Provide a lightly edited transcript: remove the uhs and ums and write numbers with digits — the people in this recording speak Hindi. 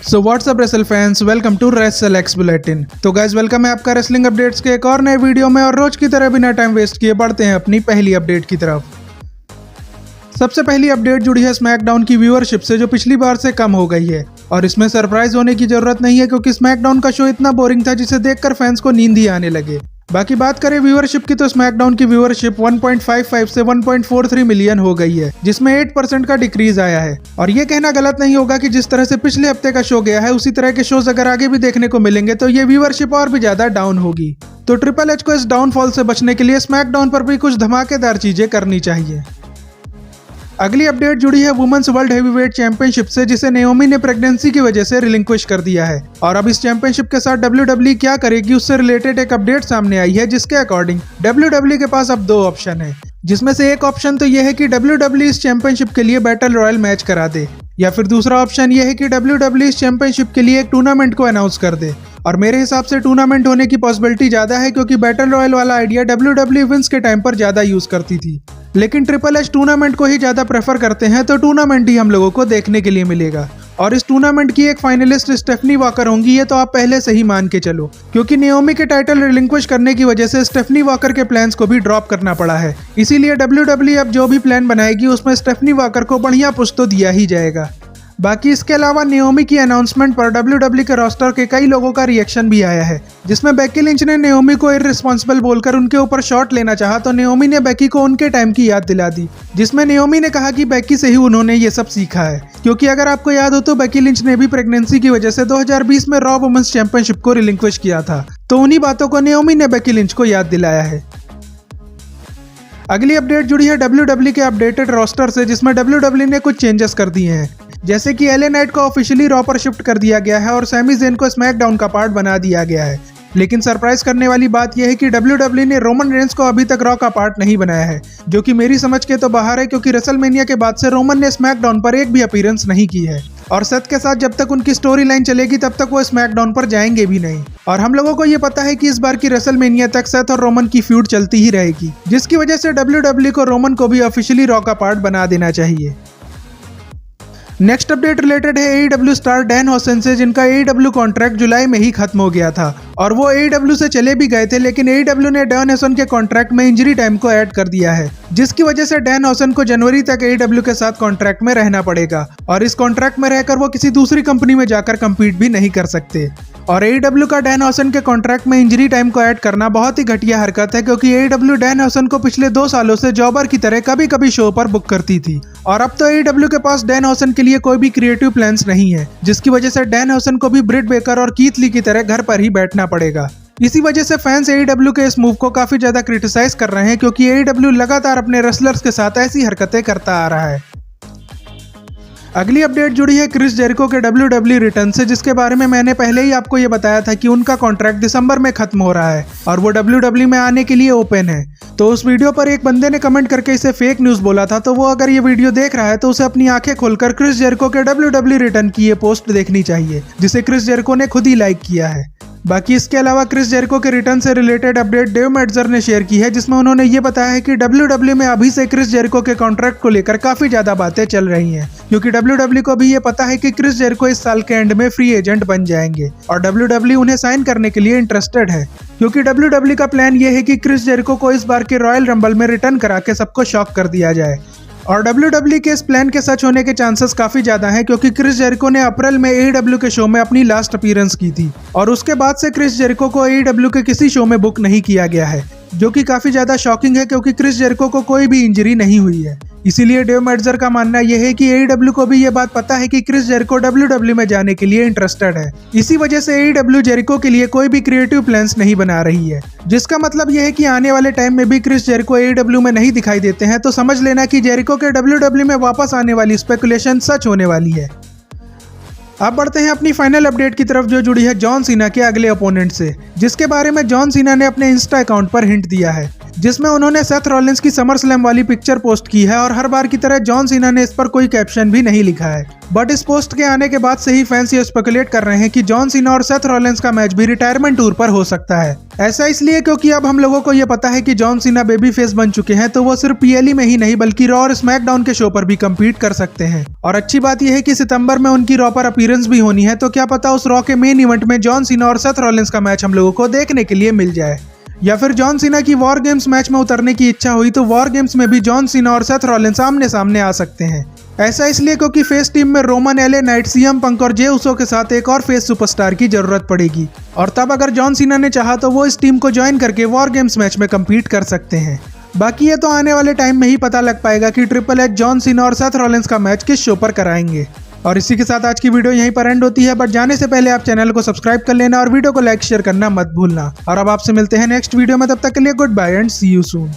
So what's up wrestle fans, welcome to Wrestle X bulletin. तो गाइज वेलकम है आपका रेसलिंग अपडेट्स के एक और नए वीडियो में। और रोज की तरह बिना टाइम वेस्ट किए बढ़ते हैं अपनी पहली अपडेट की तरफ। सबसे पहली अपडेट जुड़ी है स्मैकडाउन की व्यूअरशिप से, जो पिछली बार से कम हो गई है। और इसमें सरप्राइज होने की जरूरत नहीं है, क्योंकि स्मैकडाउन का शो इतना बोरिंग था जिसे देखकर फैंस को नींद ही आने लगे। बाकी बात करें व्यूअरशिप की, तो स्मैकडाउन की व्यूअरशिप 1.55 से 1.43 मिलियन हो गई है, जिसमें 8% का डिक्रीज आया है। और ये कहना गलत नहीं होगा कि जिस तरह से पिछले हफ्ते का शो गया है, उसी तरह के शोज अगर आगे भी देखने को मिलेंगे तो ये व्यूअरशिप और भी ज्यादा डाउन होगी। तो ट्रिपल एच को इस डाउनफॉल से बचने के लिए स्मैकडाउन पर भी कुछ धमाकेदार चीजें करनी चाहिए। अगली अपडेट जुड़ी है वुमेन्स वर्ल्ड हेवीवेट चैंपियनशिप से, जिसे नेओमी ने प्रेगनेंसी की वजह से रिलिंक्विश कर दिया है। और अब इस चैंपियनशिप के साथ WWE क्या करेगी, उससे रिलेटेड एक अपडेट सामने आई है, जिसके अकॉर्डिंग WWE के पास अब 2 ऑप्शन है। जिसमें से एक ऑप्शन तो यह है कि WWE इस चैंपियनशिप के लिए बैटल रॉयल मैच करा दे, या फिर दूसरा ऑप्शन यह है कि WWE इस चैंपियनशिप के लिए एक टूर्नामेंट को अनाउंस कर दे। और मेरे हिसाब से टूर्नामेंट होने की पॉसिबिलिटी ज्यादा है, क्योंकि बैटल रॉयल वाला आइडिया WWE विंस के टाइम पर ज्यादा यूज करती थी। लेकिन ट्रिपल एच टूर्नामेंट को ही ज्यादा प्रेफर करते हैं, तो टूर्नामेंट ही हम लोगों को देखने के लिए मिलेगा। और इस टूर्नामेंट की एक फाइनलिस्ट स्टेफनी वॉकर होंगी, ये तो आप पहले से ही मान के चलो, क्योंकि नेओमी के टाइटल रिलिंक्विश करने की वजह से स्टेफनी वॉकर के प्लान्स को भी ड्रॉप करना पड़ा है। इसीलिए WWE अब जो भी प्लान बनाएगी उसमें स्टेफनी वॉकर को बढ़िया पुश तो दिया ही जाएगा। बाकी इसके अलावा नेओमी की अनाउंसमेंट पर WWE के रोस्टर के कई लोगों का रिएक्शन भी आया है, जिसमें बेकी लिंच ने नेओमी को इररिस्पॉन्सिबल बोलकर उनके ऊपर शॉट लेना चाहा, तो नेओमी ने बेकी को उनके टाइम की याद दिला दी, जिसमें नेओमी ने कहा कि बेकी से ही उन्होंने ये सब सीखा है। क्योंकि अगर आपको याद हो तो बेकी लिंच ने भी प्रेगनेंसी की वजह से 2020 में रॉ वुमेन्स चैंपियनशिप को रिलिंक्विश किया था, तो उन्हीं बातों को नेओमी ने बेकी लिंच को याद दिलाया है। अगली अपडेट जुड़ी है WWE के अपडेटेड रोस्टर से, जिसमें WWE ने कुछ चेंजेस कर दिए हैं। जैसे कि एले नाइट को ऑफिशियली रॉ पर शिफ्ट कर दिया गया है और सैमी ज़ेन को स्मैकडाउन का पार्ट बना दिया गया है। लेकिन सरप्राइज करने वाली बात यह है कि WWE ने रोमन रेंस को अभी तक रॉ का पार्ट नहीं बनाया है, जो कि मेरी समझ के तो बाहर है, क्योंकि रेसलमेनिया के बाद से रोमन ने स्मैकडाउन पर एक भी अपीयरेंस नहीं की है। और सेथ के साथ जब तक उनकी स्टोरी लाइन चलेगी तब तक वो स्मैकडाउन पर जाएंगे भी नहीं। और हम लोगों को ये पता है कि इस बार की रेसलमेनिया तक सेथ और रोमन की फ्यूड चलती ही रहेगी, जिसकी वजह से WWE को रोमन को भी ऑफिशियली रॉ का पार्ट बना देना चाहिए। नेक्स्ट अपडेट रिलेटेड है AEW स्टार डैन हॉसन से, जिनका AEW कॉन्ट्रैक्ट जुलाई में ही खत्म हो गया था। और वो AEW से चले भी गए थे, लेकिन AEW ने डैन हॉसन के कॉन्ट्रैक्ट में इंजरी टाइम को ऐड कर दिया है, जिसकी वजह से डैन हॉसन को जनवरी तक AEW के साथ कॉन्ट्रैक्ट में रहना पड़ेगा। और इस कॉन्ट्रैक्ट में रहकर वो किसी दूसरी कंपनी में जाकर कम्पीट भी नहीं कर सकते। और AEW का डैन हॉसन के कॉन्ट्रैक्ट में इंजरी टाइम को ऐड करना बहुत ही घटिया हरकत है, क्योंकि AEW डैन हॉसन को पिछले 2 सालों से जॉबर की तरह कभी कभी शो पर बुक करती थी। और अब तो AEW के पास डैन हॉसन के लिए कोई भी क्रिएटिव प्लान्स नहीं है, जिसकी वजह से डैन हॉसन को भी ब्रिट बेकर और कीथ ली की तरह घर पर ही बैठना पड़ेगा। इसी वजह से फैंस AEW के इस मूव को काफी ज्यादा क्रिटिसाइज कर रहे हैं, क्योंकि AEW लगातार अपने रेसलर्स के साथ ऐसी हरकतें करता आ रहा है। अगली अपडेट जुड़ी है क्रिस जेरिको के WWE रिटर्न से, जिसके बारे में मैंने पहले ही आपको ये बताया था कि उनका कॉन्ट्रैक्ट दिसंबर में खत्म हो रहा है और वो WWE में आने के लिए ओपन है। तो उस वीडियो पर एक बंदे ने कमेंट करके इसे फेक न्यूज बोला था, तो वो अगर ये वीडियो देख रहा है तो उसे अपनी आंखें खोलकर क्रिस जेरिको के WWE रिटर्न की ये पोस्ट देखनी चाहिए, जिसे क्रिस जेरिको ने खुद ही लाइक किया है। बाकी इसके अलावा क्रिस जेरिको के रिटर्न से रिलेटेड अपडेट डेव मेल्ट्जर ने शेयर की है, जिसमें उन्होंने ये बताया है कि WWE में अभी से क्रिस जेरिको के कॉन्ट्रैक्ट को लेकर काफी ज्यादा बातें चल रही हैं, क्योंकि WWE को भी ये पता है कि क्रिस जेरिको इस साल के एंड में फ्री एजेंट बन जाएंगे और WWE उन्हें साइन करने के लिए इंटरेस्टेड है। क्योंकि WWE का प्लान ये है कि क्रिस जेरिको को इस बार के रॉयल रंबल में रिटर्न करा के सबको शॉक कर दिया जाए। और WWE के इस प्लान के सच होने के चांसेस काफी ज्यादा हैं, क्योंकि क्रिस जेरिको ने अप्रैल में AEW के शो में अपनी लास्ट अपीयरेंस की थी और उसके बाद से क्रिस जेरिको को AEW के किसी शो में बुक नहीं किया गया है, जो कि काफी ज्यादा शॉकिंग है, क्योंकि क्रिस जेरिको को कोई भी इंजरी नहीं हुई है। इसीलिए डेव मेल्ट्जर का मानना यह है कि AEW को भी ये बात पता है कि क्रिस जेरिको WWE में जाने के लिए इंटरेस्टेड है। इसी वजह से AEW जेरिको के लिए कोई भी क्रिएटिव प्लान्स नहीं बना रही है, जिसका मतलब यह है कि आने वाले टाइम में भी क्रिस जेरिको AEW में नहीं दिखाई देते हैं, तो समझ लेना कि जेरिको के WWE में वापस आने वाली स्पेकुलेशन सच होने वाली है। अब बढ़ते हैं अपनी फाइनल अपडेट की तरफ, जो जुड़ी है जॉन सीना के अगले ओपोनेंट से, जिसके बारे में जॉन सीना ने अपने इंस्टा अकाउंट पर हिंट दिया है। जिसमें उन्होंने सेथ रॉलिंस की समर स्लैम वाली पिक्चर पोस्ट की है और हर बार की तरह जॉन सीना ने इस पर कोई कैप्शन भी नहीं लिखा है। बट इस पोस्ट के आने के बाद से ही फैंस ये स्पेकुलेट कर रहे हैं कि जॉन सीना और सेथ रॉलिंस का मैच भी रिटायरमेंट टूर पर हो सकता है। ऐसा इसलिए क्योंकि अब हम लोगों को ये पता है कि जॉन सीना बेबी फेस बन चुके हैं, तो वो सिर्फ पीएलई में ही नहीं बल्कि रॉ और स्मैकडाउन के शो पर भी कम्पीट कर सकते हैं। और अच्छी बात यह है कि सितंबर में उनकी रॉ पर अपीयरेंस भी होनी है, तो क्या पता उस रॉ के मेन इवेंट में जॉन सीना और सेथ रॉलिंस का मैच हम लोगों को देखने के लिए मिल जाए। या फिर जॉन सीना की वॉर गेम्स मैच में उतरने की इच्छा हुई तो वॉर गेम्स में भी जॉन सीना और सेथ रॉलिंस आमने सामने आ सकते हैं। ऐसा इसलिए क्योंकि फेस टीम में Roman, LA Knight, CM Punk और जे उसो के साथ एक और फेस सुपरस्टार की जरूरत पड़ेगी। और तब अगर जॉन सीना ने चाहा तो वो इस टीम को ज्वाइन करके वॉर गेम्स मैच में कम्पीट कर सकते हैं। बाकी ये तो आने वाले टाइम में ही पता लग पाएगा कि ट्रिपल एच जॉन सीना और सेथ रॉलिंस का मैच किस शो पर कराएंगे। और इसी के साथ आज की वीडियो यहीं पर एंड होती है, बट जाने से पहले आप चैनल को सब्सक्राइब कर लेना और वीडियो को लाइक शेयर करना मत भूलना। और अब आपसे मिलते हैं नेक्स्ट वीडियो में, तब तक के लिए good bye and see you soon.